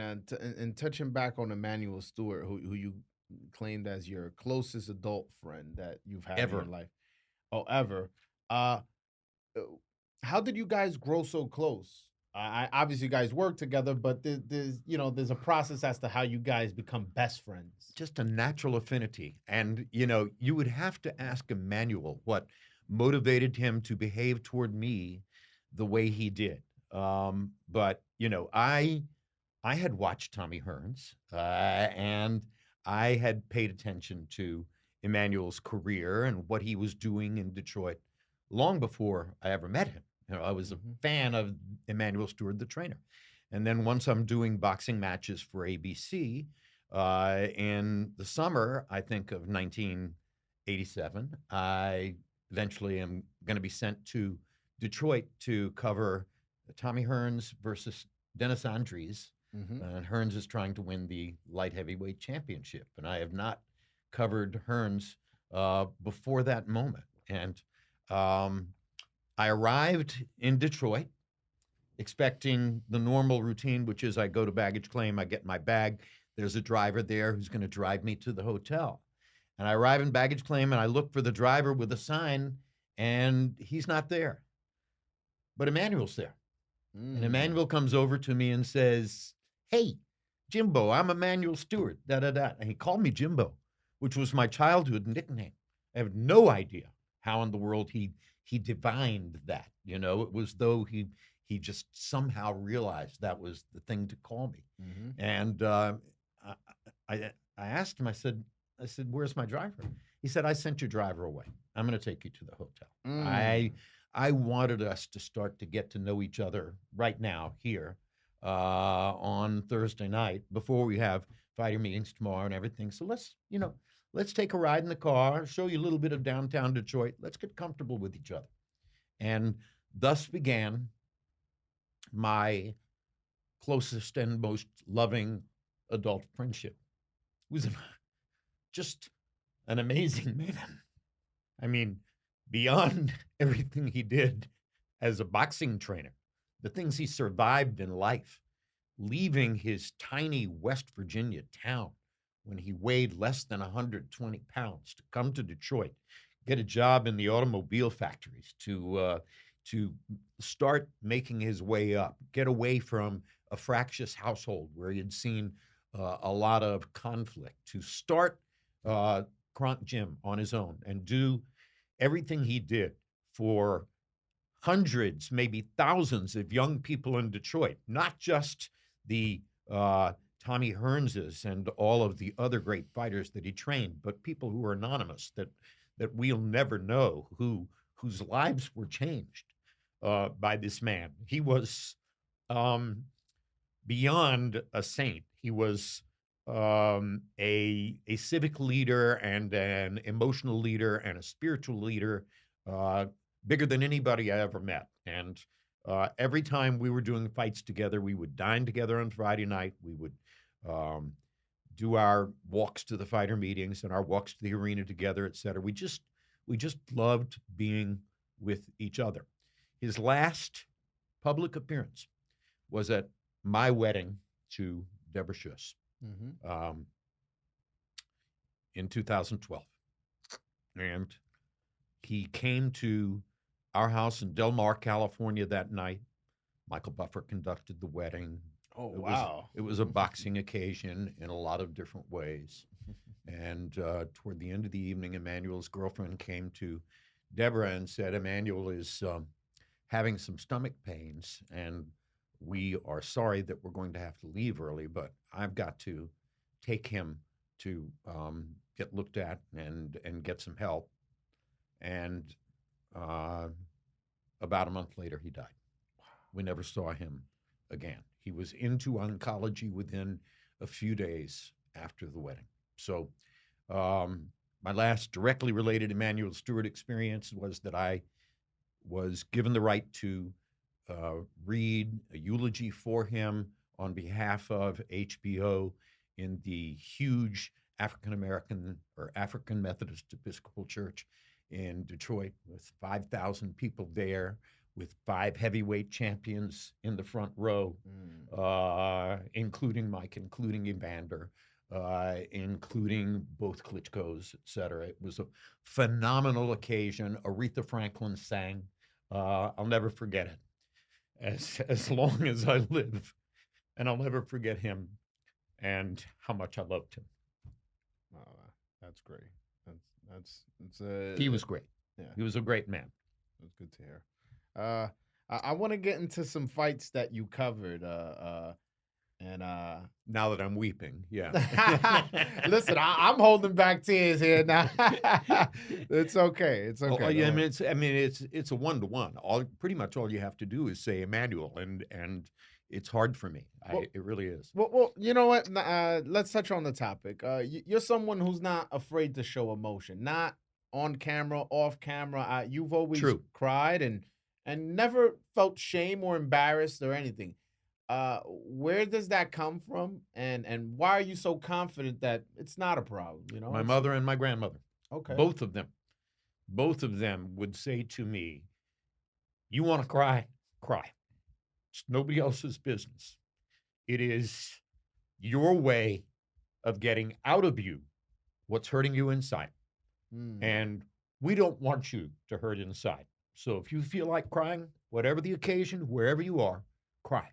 And and touching back on Emmanuel Stewart, who you claimed as your closest adult friend that you've had in your Ever. life, oh, ever. Uh, uh, how did you guys grow so close? Obviously, you guys work together, but there's a process as to how you guys become best friends. Just a natural affinity. And, you would have to ask Emmanuel what motivated him to behave toward me the way he did. But, I had watched Tommy Hearns, and I had paid attention to Emmanuel's career and what he was doing in Detroit long before I ever met him. I was a Hmm. fan of Emmanuel Steward, the trainer. And then once I'm doing boxing matches for ABC in the summer, I think of 1987, I eventually am going to be sent to Detroit to cover Tommy Hearns versus Dennis Andries, Hmm. and Hearns is trying to win the light heavyweight championship. And I have not covered Hearns before that moment. And um, I arrived in Detroit expecting the normal routine, which is I go to baggage claim, I get my bag. There's a driver there who's going to drive me to the hotel. And I arrive in baggage claim and I look for the driver with a sign, and he's not there. But Emmanuel's there. And Mm. Emmanuel comes over to me and says, "Hey, Jimbo, I'm Emmanuel Stewart, da da da." And he called me Jimbo, which was my childhood nickname. I have no idea how in the world he divined that. It was though he just somehow realized that was the thing to call me. Hmm. And I, I asked him. I said, "Where's my driver?" He said, "I sent your driver away. I'm going to take you to the hotel." I Mm. I wanted us to start to get to know each other right now here on Thursday night before we have fighter meetings tomorrow and everything. So let's take a ride in the car, show you a little bit of downtown Detroit. Let's get comfortable with each other. And thus began my closest and most loving adult friendship. He was just an amazing man. I mean, beyond everything he did as a boxing trainer, the things he survived in life, leaving his tiny West Virginia town when he weighed less than 120 pounds to come to Detroit, get a job in the automobile factories, to start making his way up, get away from a fractious household where he had seen a lot of conflict, to start uh, Kronk Gym on his own and do everything he did for hundreds, maybe thousands of young people in Detroit, not just the Tommy Hearnses and all of the other great fighters that he trained, but people who are anonymous that we'll never know whose lives were changed by this man. He was um, beyond a saint. He was a civic leader and an emotional leader and a spiritual leader, uh, bigger than anybody I ever met. And every time we were doing fights together, we would dine together on Friday night. We would um, do our walks to the fighter meetings and our walks to the arena together, et cetera. We just loved being with each other. His last public appearance was at my wedding to Deborah Schuss Hmm. um, in 2012. And he came to our house in Del Mar, California that night. Michael Buffer conducted the wedding. Oh, It was wow. it was a boxing occasion in a lot of different ways. And toward the end of the evening, Emmanuel's girlfriend came to Deborah and said, "Emmanuel is having some stomach pains, and we are sorry that we're going to have to leave early, but I've got to take him to get looked at and get some help." And uh, about a month later, he died. We never saw him again. He was into oncology within a few days after the wedding. So, um, my last directly related Emmanuel Steward experience was that I was given the right to read a eulogy for him on behalf of HBO in the huge African American or African Methodist Episcopal Church in Detroit with 5,000 people there. with 5 heavyweight champions in the front row, including Mike, including Evander, including both Klitschko's, et cetera. It was a phenomenal occasion. Aretha Franklin sang. I'll never forget it as long as I live, and I'll never forget him and how much I loved him. Oh, that's great. That's He was great. Yeah, he was a great man. That's good to hear. I want to get into some fights that you covered. And now that I'm weeping, yeah. Listen, I'm holding back tears here now. It's okay. It's okay. Oh, yeah, I mean, it's a 1-to-1. Pretty much all you have to do is say Emmanuel, and it's hard for me. It really is. Well, you know what? Let's touch on the topic. You're someone who's not afraid to show emotion, not on camera, off camera. You've always cried and never felt shame or embarrassed or anything. Where does that come from, and why are you so confident that it's not a problem? You know, my mother and my grandmother. Okay, both of them would say to me, "You want to cry? Cry. It's nobody else's business. It is your way of getting out of you what's hurting you inside, and we don't want you to hurt inside. So if you feel like crying, whatever the occasion, wherever you are, cry.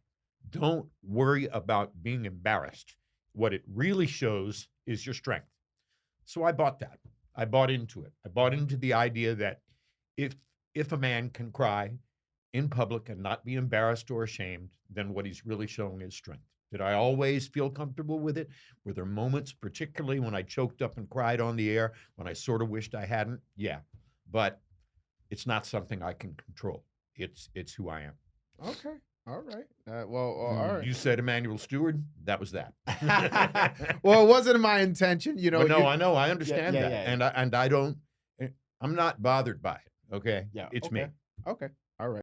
Don't worry about being embarrassed. What it really shows is your strength." So I bought that. I bought into it. I bought into the idea that if a man can cry in public and not be embarrassed or ashamed, then what he's really showing is strength. Did I always feel comfortable with it? Were there moments, particularly when I choked up and cried on the air, when I sort of wished I hadn't? Yeah, but it's not something I can control. It's who I am. Okay. All right. All right. You said Emmanuel Steward. That was that. Well, it wasn't my intention, you know. But no, I know. I understand that, yeah. and I don't. I'm not bothered by it. Okay. Yeah. It's me. Okay. All right.